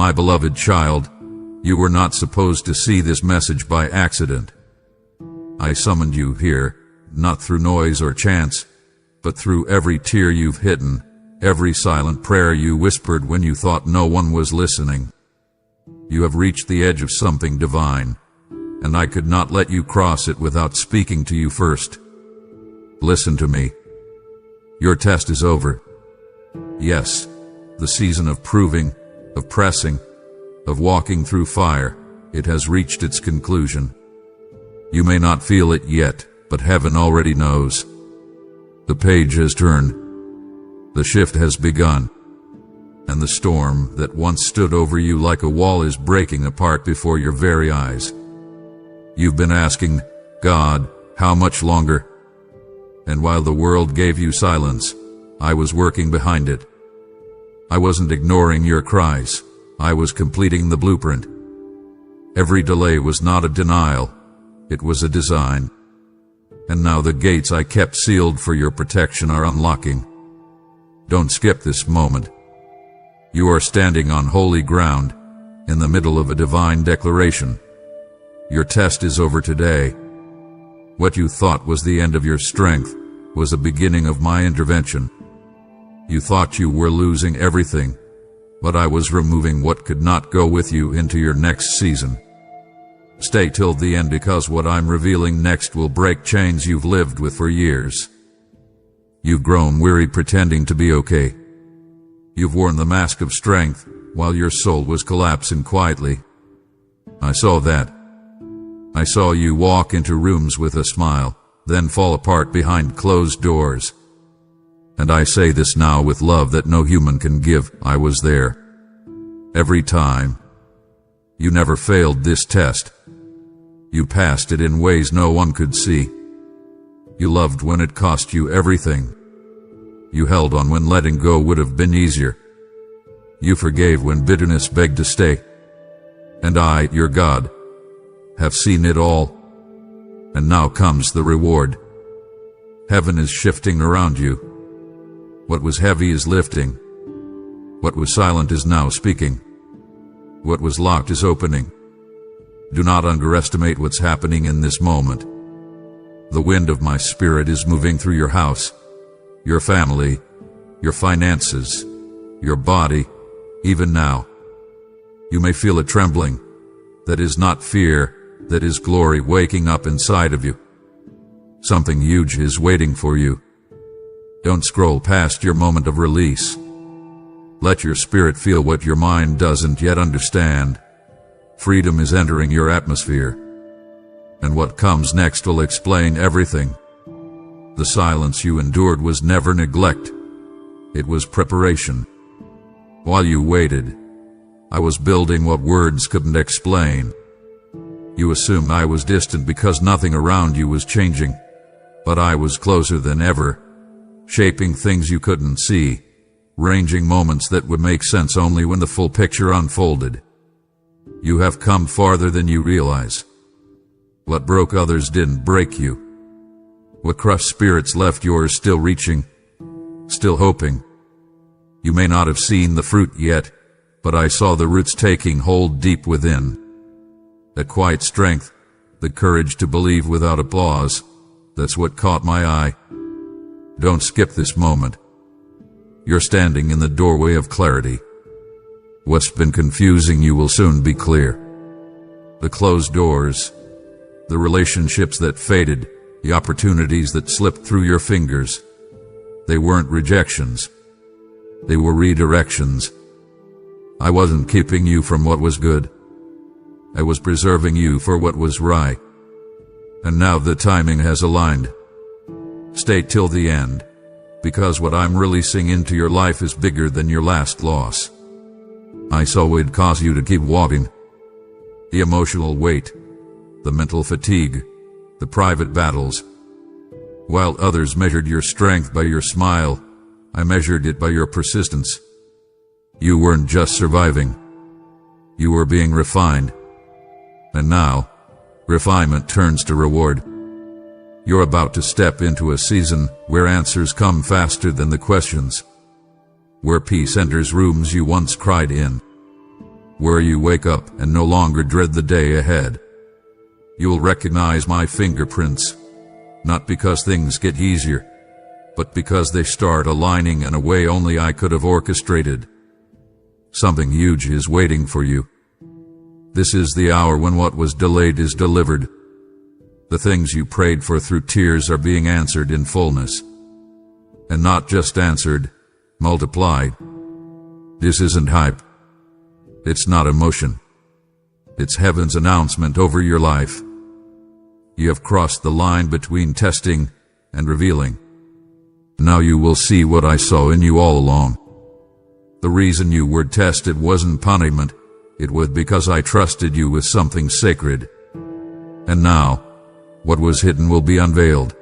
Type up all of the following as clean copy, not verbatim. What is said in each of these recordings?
My beloved child, you were not supposed to see this message by accident. I summoned you here, not through noise or chance, but through every tear you've hidden, every silent prayer you whispered when you thought no one was listening. You have reached the edge of something divine, and I could not let you cross it without speaking to you first. Listen to me. Your test is over. Yes, the season of proving, of pressing, of walking through fire, it has reached its conclusion. You may not feel it yet, but heaven already knows. The page has turned. The shift has begun. And the storm that once stood over you like a wall is breaking apart before your very eyes. You've been asking, God, how much longer? And while the world gave you silence, I was working behind it. I wasn't ignoring your cries. I was completing the blueprint. Every delay was not a denial. It was a design. And now the gates I kept sealed for your protection are unlocking. Don't skip this moment. You are standing on holy ground, in the middle of a divine declaration. Your test is over today. What you thought was the end of your strength was the beginning of my intervention. You thought you were losing everything, but I was removing what could not go with you into your next season. Stay till the end, because what I'm revealing next will break chains you've lived with for years. You've grown weary pretending to be okay. You've worn the mask of strength while your soul was collapsing quietly. I saw that. I saw you walk into rooms with a smile, then fall apart behind closed doors. And I say this now with love that no human can give. I was there. Every time. You never failed this test. You passed it in ways no one could see. You loved when it cost you everything. You held on when letting go would have been easier. You forgave when bitterness begged to stay. And I, your God, have seen it all. And now comes the reward. Heaven is shifting around you. What was heavy is lifting. What was silent is now speaking. What was locked is opening. Do not underestimate what's happening in this moment. The wind of my spirit is moving through your house, your family, your finances, your body, even now. You may feel a trembling. That is not fear, that is glory waking up inside of you. Something huge is waiting for you. Don't scroll past your moment of release. Let your spirit feel what your mind doesn't yet understand. Freedom is entering your atmosphere. And what comes next will explain everything. The silence you endured was never neglect. It was preparation. While you waited, I was building what words couldn't explain. You assumed I was distant because nothing around you was changing, but I was closer than ever, shaping things you couldn't see, arranging moments that would make sense only when the full picture unfolded. You have come farther than you realize. What broke others didn't break you. What crushed spirits left yours still reaching, still hoping. You may not have seen the fruit yet, but I saw the roots taking hold deep within. That quiet strength, the courage to believe without applause, that's what caught my eye. Don't skip this moment. You're standing in the doorway of clarity. What's been confusing you will soon be clear. The closed doors, the relationships that faded, the opportunities that slipped through your fingers, they weren't rejections. They were redirections. I wasn't keeping you from what was good. I was preserving you for what was right. And now the timing has aligned. Stay till the end, because what I'm releasing into your life is bigger than your last loss. I saw it'd cause you to keep walking. The emotional weight, the mental fatigue, the private battles. While others measured your strength by your smile, I measured it by your persistence. You weren't just surviving. You were being refined. And now, refinement turns to reward. You're about to step into a season where answers come faster than the questions, where peace enters rooms you once cried in, where you wake up and no longer dread the day ahead. You'll recognize my fingerprints, not because things get easier, but because they start aligning in a way only I could have orchestrated. Something huge is waiting for you. This is the hour when what was delayed is delivered. The things you prayed for through tears are being answered in fullness. And not just answered, multiplied. This isn't hype. It's not emotion. It's heaven's announcement over your life. You have crossed the line between testing and revealing. Now you will see what I saw in you all along. The reason you were tested wasn't punishment. It was because I trusted you with something sacred. And now, what was hidden will be unveiled.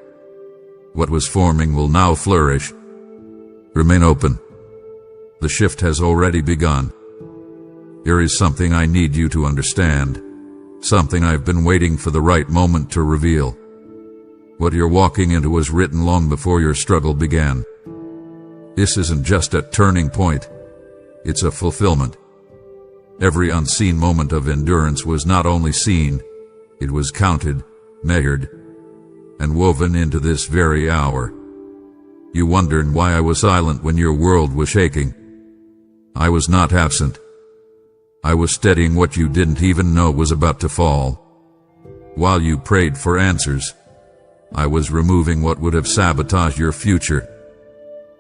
What was forming will now flourish. Remain open. The shift has already begun. Here is something I need you to understand. Something I've been waiting for the right moment to reveal. What you're walking into was written long before your struggle began. This isn't just a turning point. It's a fulfillment. Every unseen moment of endurance was not only seen, it was counted, measured, and woven into this very hour. You wondered why I was silent when your world was shaking. I was not absent. I was steadying what you didn't even know was about to fall. While you prayed for answers, I was removing what would have sabotaged your future.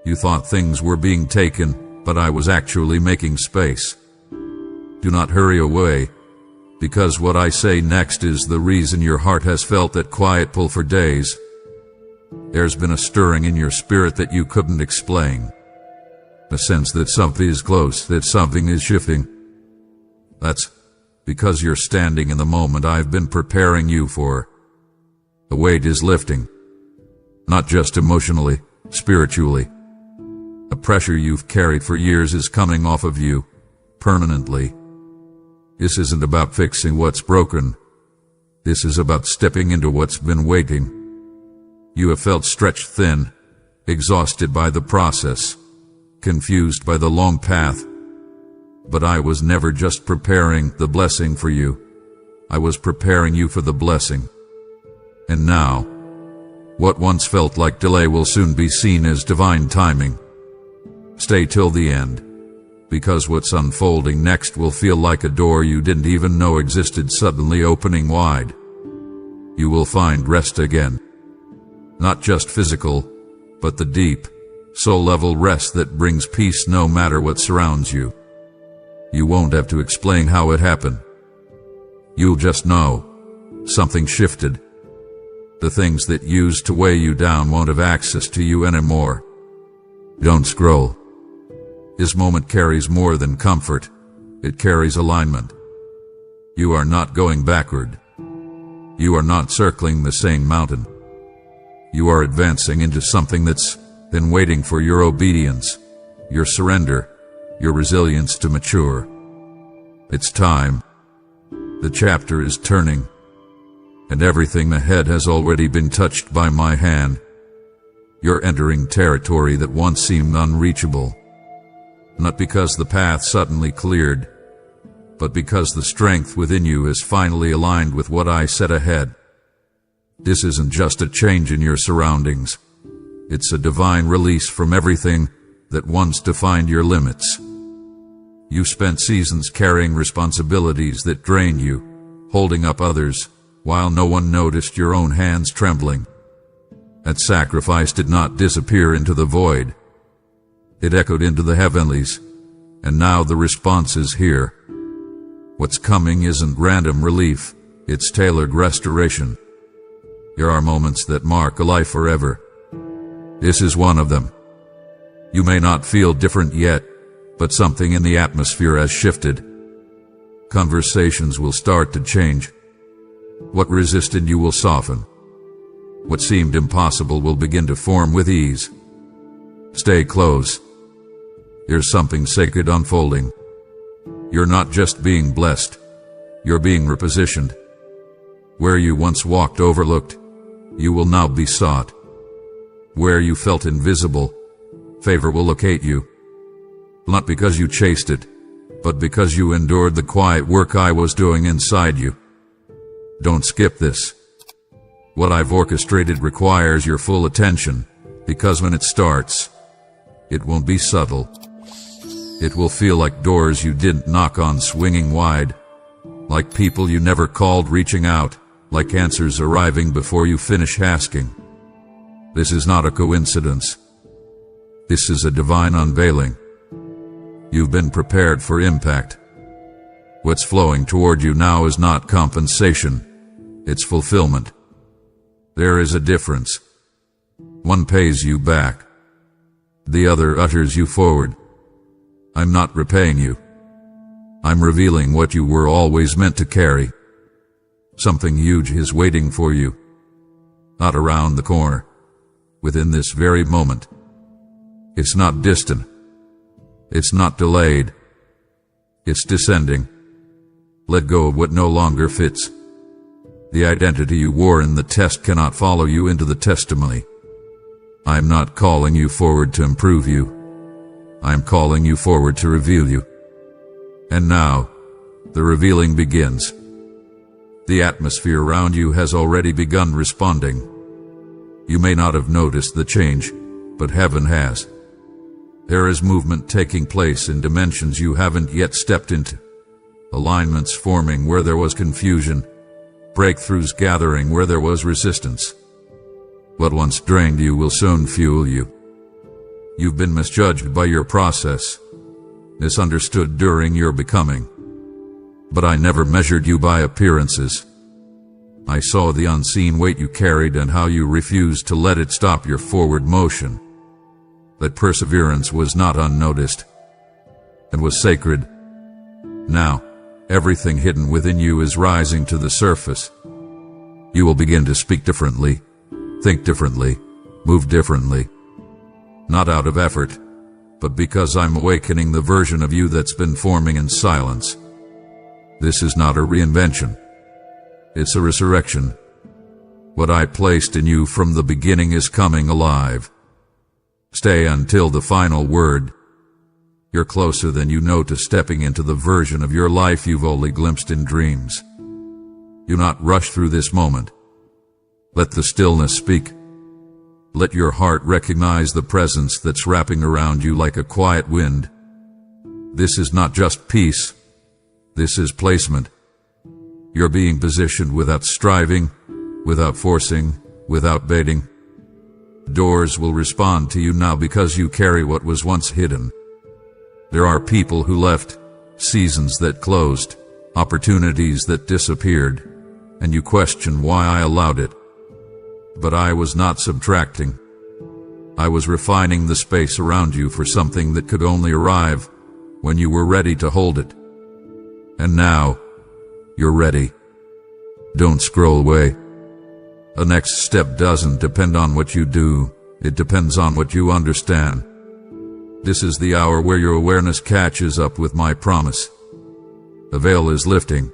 You thought things were being taken, but I was actually making space. Do not hurry away, because what I say next is the reason your heart has felt that quiet pull for days. There's been a stirring in your spirit that you couldn't explain. A sense that something is close, that something is shifting. That's because you're standing in the moment I've been preparing you for. The weight is lifting, not just emotionally, spiritually. A pressure you've carried for years is coming off of you, permanently. This isn't about fixing what's broken. This is about stepping into what's been waiting. You have felt stretched thin, exhausted by the process, confused by the long path. But I was never just preparing the blessing for you. I was preparing you for the blessing. And now, what once felt like delay will soon be seen as divine timing. Stay till the end, because what's unfolding next will feel like a door you didn't even know existed suddenly opening wide. You will find rest again. Not just physical, but the deep, soul-level rest that brings peace no matter what surrounds you. You won't have to explain how it happened. You'll just know. Something shifted. The things that used to weigh you down won't have access to you anymore. Don't scroll. This moment carries more than comfort. It carries alignment. You are not going backward. You are not circling the same mountain. You are advancing into something that's been waiting for your obedience, your surrender, your resilience to mature. It's time. The chapter is turning, and everything ahead has already been touched by my hand. You're entering territory that once seemed unreachable. Not because the path suddenly cleared, but because the strength within you is finally aligned with what I set ahead. This isn't just a change in your surroundings. It's a divine release from everything that once defined your limits. You spent seasons carrying responsibilities that drained you, holding up others, while no one noticed your own hands trembling. That sacrifice did not disappear into the void. It echoed into the heavenlies, and now the response is here. What's coming isn't random relief, it's tailored restoration. There are moments that mark a life forever. This is one of them. You may not feel different yet, but something in the atmosphere has shifted. Conversations will start to change. What resisted you will soften. What seemed impossible will begin to form with ease. Stay close. There's something sacred unfolding. You're not just being blessed, you're being repositioned. Where you once walked overlooked, you will now be sought. Where you felt invisible, favor will locate you. Not because you chased it, but because you endured the quiet work I was doing inside you. Don't skip this. What I've orchestrated requires your full attention, because when it starts, it won't be subtle. It will feel like doors you didn't knock on swinging wide, like people you never called reaching out, like answers arriving before you finish asking. This is not a coincidence. This is a divine unveiling. You've been prepared for impact. What's flowing toward you now is not compensation, it's fulfillment. There is a difference. One pays you back. The other ushers you forward. I'm not repaying you. I'm revealing what you were always meant to carry. Something huge is waiting for you. Not around the corner. Within this very moment. It's not distant. It's not delayed. It's descending. Let go of what no longer fits. The identity you wore in the test cannot follow you into the testimony. I'm not calling you forward to improve you. I'm calling you forward to reveal you. And now, the revealing begins. The atmosphere around you has already begun responding. You may not have noticed the change, but heaven has. There is movement taking place in dimensions you haven't yet stepped into. Alignments forming where there was confusion. Breakthroughs gathering where there was resistance. What once drained you will soon fuel you. You've been misjudged by your process, misunderstood during your becoming. But I never measured you by appearances. I saw the unseen weight you carried and how you refused to let it stop your forward motion. That perseverance was not unnoticed. It was sacred. Now, everything hidden within you is rising to the surface. You will begin to speak differently, think differently, move differently. Not out of effort, but because I'm awakening the version of you that's been forming in silence. This is not a reinvention. It's a resurrection. What I placed in you from the beginning is coming alive. Stay until the final word. You're closer than you know to stepping into the version of your life you've only glimpsed in dreams. Do not rush through this moment. Let the stillness speak. Let your heart recognize the presence that's wrapping around you like a quiet wind. This is not just peace. This is placement. You're being positioned without striving, without forcing, without baiting. Doors will respond to you now because you carry what was once hidden. There are people who left, seasons that closed, opportunities that disappeared, and you question why I allowed it. But I was not subtracting. I was refining the space around you for something that could only arrive when you were ready to hold it. And now, you're ready. Don't scroll away. The next step doesn't depend on what you do, it depends on what you understand. This is the hour where your awareness catches up with my promise. The veil is lifting.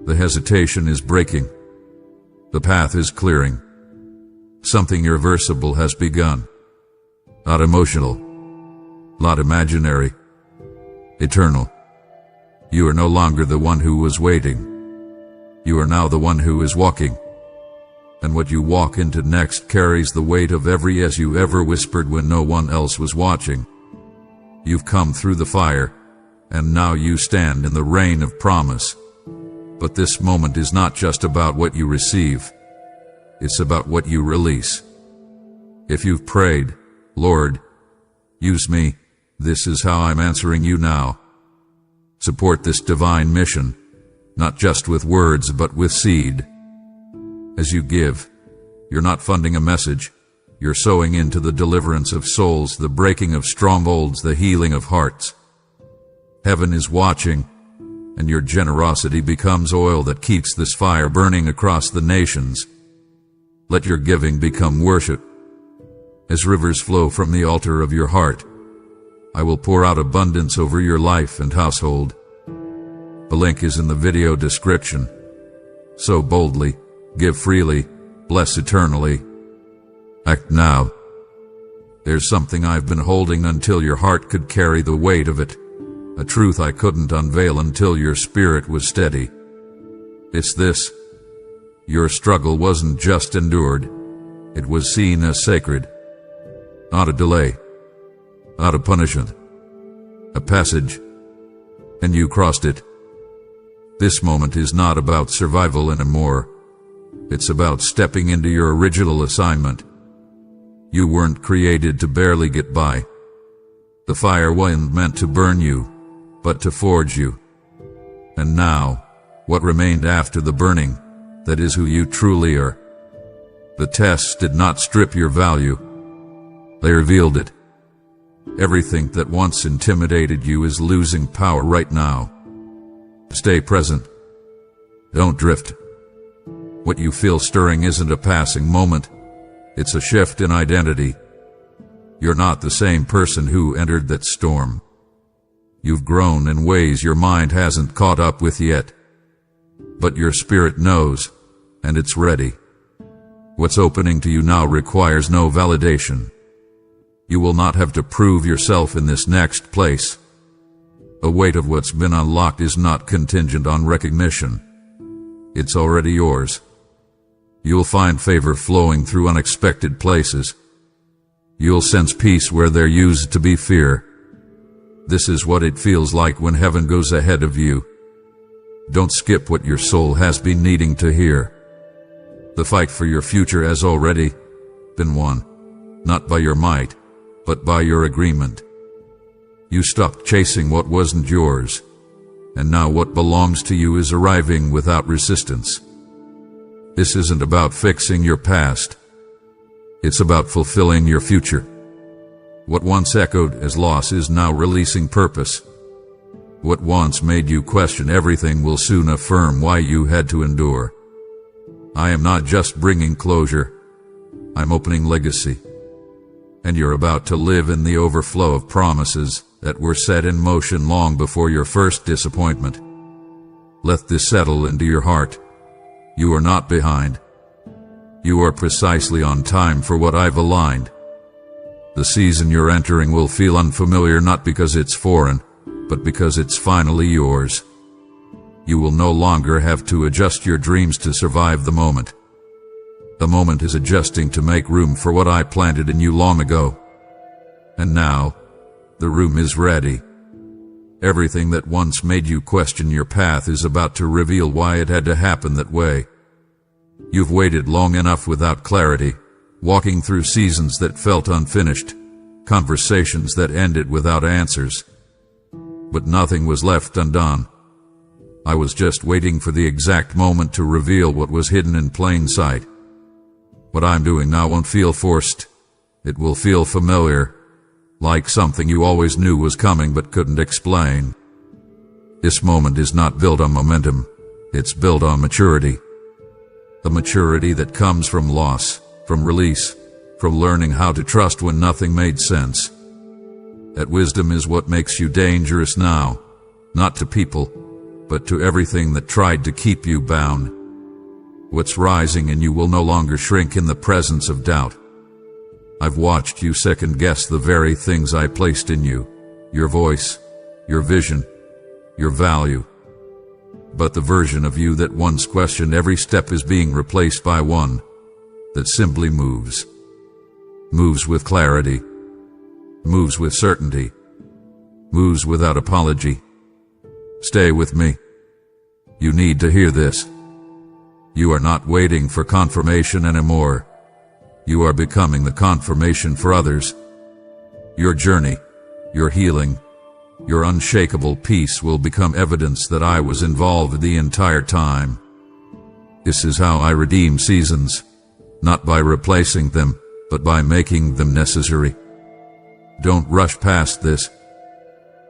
The hesitation is breaking. The path is clearing. Something irreversible has begun. Not emotional, not imaginary, eternal. You are no longer the one who was waiting. You are now the one who is walking. And what you walk into next carries the weight of every yes you ever whispered when no one else was watching. You've come through the fire, and now you stand in the rain of promise. But this moment is not just about what you receive. It's about what you release. If you've prayed, Lord, use me, this is how I'm answering you now. Support this divine mission, not just with words but with seed. As you give, you're not funding a message. You're sowing into the deliverance of souls, the breaking of strongholds, the healing of hearts. Heaven is watching, and your generosity becomes oil that keeps this fire burning across the nations. Let your giving become worship. As rivers flow from the altar of your heart, I will pour out abundance over your life and household. The link is in the video description. Sow boldly, give freely, bless eternally. Act now. There's something I've been holding until your heart could carry the weight of it. a truth I couldn't unveil until your spirit was steady. It's this: your struggle wasn't just endured, it was seen as sacred. Not a delay, not a punishment, a passage, and you crossed it. This moment is not about survival anymore. It's about stepping into your original assignment. You weren't created to barely get by. The fire wasn't meant to burn you, but to forge you. And now, what remained after the burning, that is who you truly are. The tests did not strip your value. They revealed it. Everything that once intimidated you is losing power right now. Stay present. Don't drift. What you feel stirring isn't a passing moment. It's a shift in identity. You're not the same person who entered that storm. You've grown in ways your mind hasn't caught up with yet. But your spirit knows, and it's ready. What's opening to you now requires no validation. You will not have to prove yourself in this next place. The weight of what's been unlocked is not contingent on recognition. It's already yours. You'll find favor flowing through unexpected places. You'll sense peace where there used to be fear. This is what it feels like when heaven goes ahead of you. Don't skip what your soul has been needing to hear. The fight for your future has already been won, not by your might, but by your agreement. You stopped chasing what wasn't yours, and now what belongs to you is arriving without resistance. This isn't about fixing your past. It's about fulfilling your future. What once echoed as loss is now releasing purpose. What once made you question everything will soon affirm why you had to endure. I am not just bringing closure. I'm opening legacy. And you're about to live in the overflow of promises that were set in motion long before your first disappointment. Let this settle into your heart. You are not behind. You are precisely on time for what I've aligned. The season you're entering will feel unfamiliar not because it's foreign, but because it's finally yours. You will no longer have to adjust your dreams to survive the moment. The moment is adjusting to make room for what I planted in you long ago. And now, the room is ready. Everything that once made you question your path is about to reveal why it had to happen that way. You've waited long enough without clarity, walking through seasons that felt unfinished, conversations that ended without answers. But nothing was left undone. I was just waiting for the exact moment to reveal what was hidden in plain sight. What I'm doing now won't feel forced. It will feel familiar, like something you always knew was coming but couldn't explain. This moment is not built on momentum. It's built on maturity. The maturity that comes from loss, from release, from learning how to trust when nothing made sense. That wisdom is what makes you dangerous now, not to people, but to everything that tried to keep you bound. What's rising in you will no longer shrink in the presence of doubt. I've watched you second-guess the very things I placed in you, your voice, your vision, your value. But the version of you that once questioned every step is being replaced by one that simply moves. Moves with clarity. Moves with certainty. Moves without apology. Stay with me. You need to hear this. You are not waiting for confirmation anymore. You are becoming the confirmation for others. Your journey, your healing, your unshakable peace will become evidence that I was involved the entire time. This is how I redeem seasons, not by replacing them, but by making them necessary. Don't rush past this.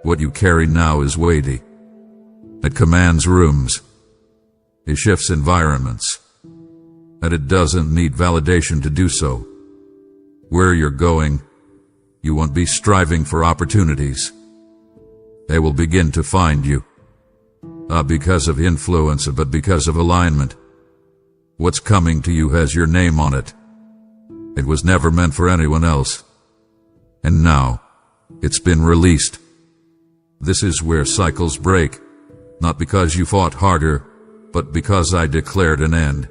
What you carry now is weighty. It commands rooms. It shifts environments. And it doesn't need validation to do so. Where you're going, you won't be striving for opportunities. They will begin to find you. Not because of influence, but because of alignment. What's coming to you has your name on it. It was never meant for anyone else. And now, it's been released. This is where cycles break, not because you fought harder, but because I declared an end.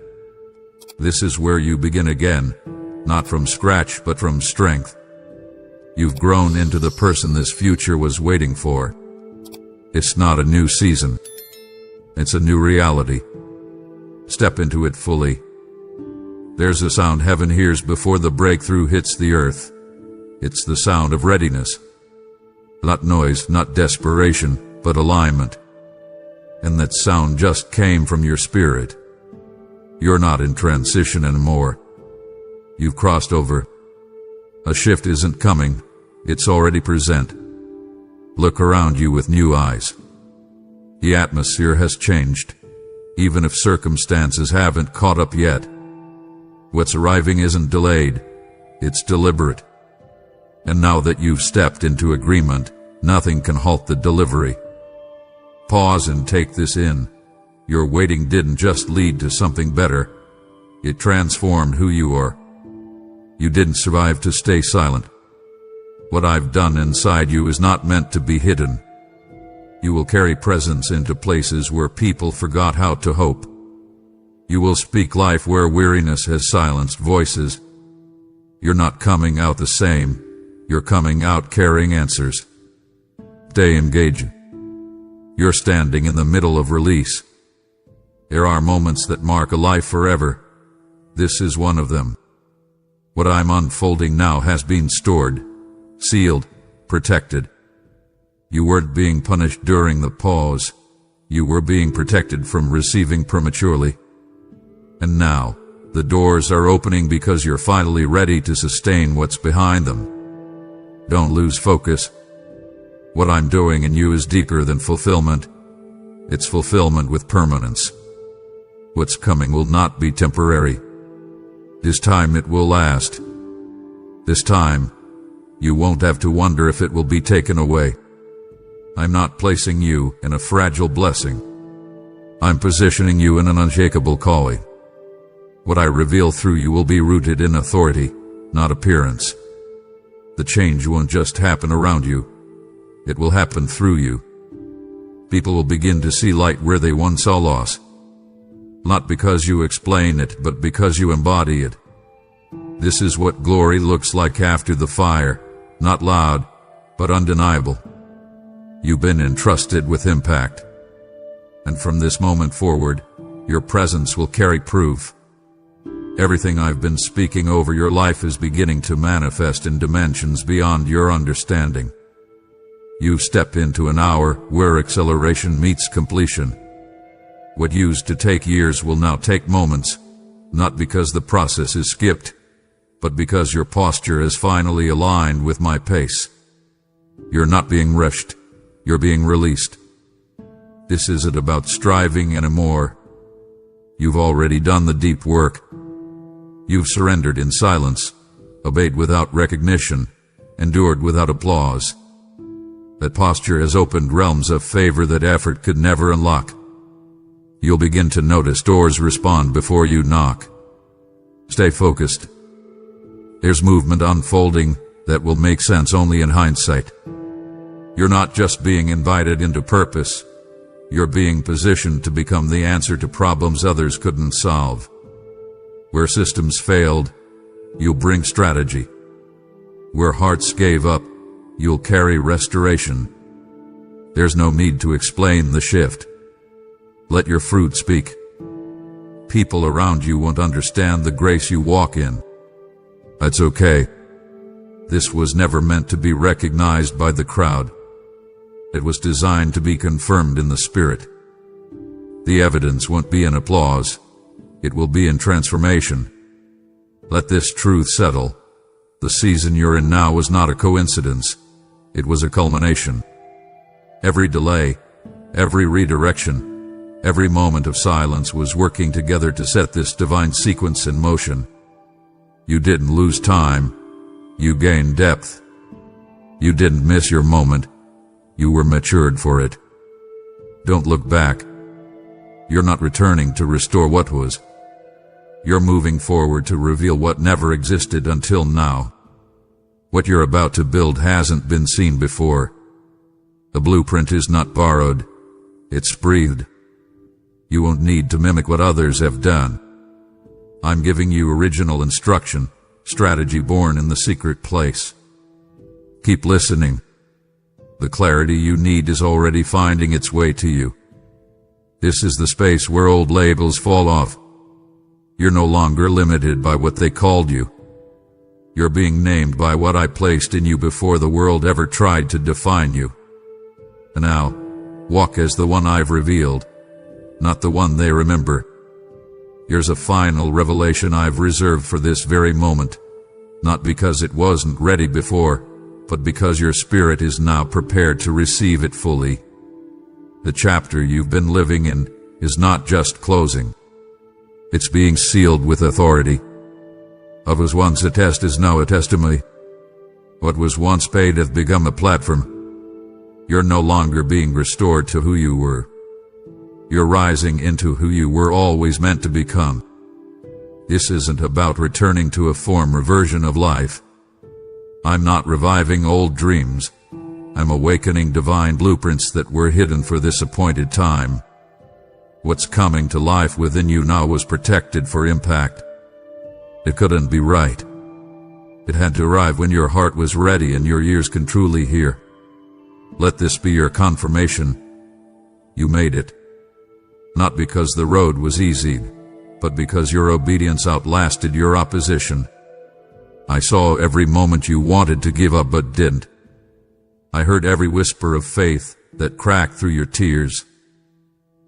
This is where you begin again, not from scratch but from strength. You've grown into the person this future was waiting for. It's not a new season. It's a new reality. Step into it fully. There's a sound heaven hears before the breakthrough hits the earth. It's the sound of readiness. Not noise, not desperation, but alignment. And that sound just came from your spirit. You're not in transition anymore. You've crossed over. A shift isn't coming, it's already present. Look around you with new eyes. The atmosphere has changed, even if circumstances haven't caught up yet. What's arriving isn't delayed, it's deliberate. And now that you've stepped into agreement, nothing can halt the delivery. Pause and take this in. Your waiting didn't just lead to something better, it transformed who you are. You didn't survive to stay silent. What I've done inside you is not meant to be hidden. You will carry presence into places where people forgot how to hope. You will speak life where weariness has silenced voices. You're not coming out the same, you're coming out carrying answers. Stay engaged. You're standing in the middle of release. There are moments that mark a life forever. This is one of them. What I'm unfolding now has been stored, sealed, protected. You weren't being punished during the pause. You were being protected from receiving prematurely. And now, the doors are opening because you're finally ready to sustain what's behind them. Don't lose focus. What I'm doing in you is deeper than fulfillment. It's fulfillment with permanence. What's coming will not be temporary. This time it will last. This time, you won't have to wonder if it will be taken away. I'm not placing you in a fragile blessing. I'm positioning you in an unshakable calling. What I reveal through you will be rooted in authority, not appearance. The change won't just happen around you. It will happen through you. People will begin to see light where they once saw loss. Not because you explain it, but because you embody it. This is what glory looks like after the fire, not loud, but undeniable. You've been entrusted with impact. And from this moment forward, your presence will carry proof. Everything I've been speaking over your life is beginning to manifest in dimensions beyond your understanding. You've stepped into an hour where acceleration meets completion. What used to take years will now take moments, not because the process is skipped, but because your posture is finally aligned with my pace. You're not being rushed, you're being released. This isn't about striving anymore. You've already done the deep work. You've surrendered in silence, obeyed without recognition, endured without applause. That posture has opened realms of favor that effort could never unlock. You'll begin to notice doors respond before you knock. Stay focused. There's movement unfolding that will make sense only in hindsight. You're not just being invited into purpose. You're being positioned to become the answer to problems others couldn't solve. Where systems failed, you'll bring strategy. Where hearts gave up, you'll carry restoration. There's no need to explain the shift. Let your fruit speak. People around you won't understand the grace you walk in. That's okay. This was never meant to be recognized by the crowd. It was designed to be confirmed in the spirit. The evidence won't be in applause. It will be in transformation. Let this truth settle. The season you're in now was not a coincidence. It was a culmination. Every delay, every redirection, every moment of silence was working together to set this divine sequence in motion. You didn't lose time. You gained depth. You didn't miss your moment. You were matured for it. Don't look back. You're not returning to restore what was. You're moving forward to reveal what never existed until now. What you're about to build hasn't been seen before. The blueprint is not borrowed, it's breathed. You won't need to mimic what others have done. I'm giving you original instruction, strategy born in the secret place. Keep listening. The clarity you need is already finding its way to you. This is the space where old labels fall off. You're no longer limited by what they called you. You're being named by what I placed in you before the world ever tried to define you. And now, walk as the one I've revealed, not the one they remember. Here's a final revelation I've reserved for this very moment, not because it wasn't ready before, but because your spirit is now prepared to receive it fully. The chapter you've been living in is not just closing. It's being sealed with authority. What was once a test is now a testimony. What was once paid hath become a platform. You're no longer being restored to who you were. You're rising into who you were always meant to become. This isn't about returning to a former version of life. I'm not reviving old dreams. I'm awakening divine blueprints that were hidden for this appointed time. What's coming to life within you now was protected for impact. It couldn't be right. It had to arrive when your heart was ready and your ears can truly hear. Let this be your confirmation. You made it. Not because the road was easy, but because your obedience outlasted your opposition. I saw every moment you wanted to give up but didn't. I heard every whisper of faith that cracked through your tears.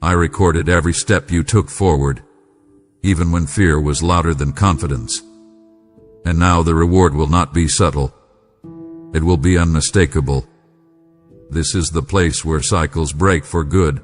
I recorded every step you took forward, even when fear was louder than confidence. And now the reward will not be subtle. It will be unmistakable. This is the place where cycles break for good.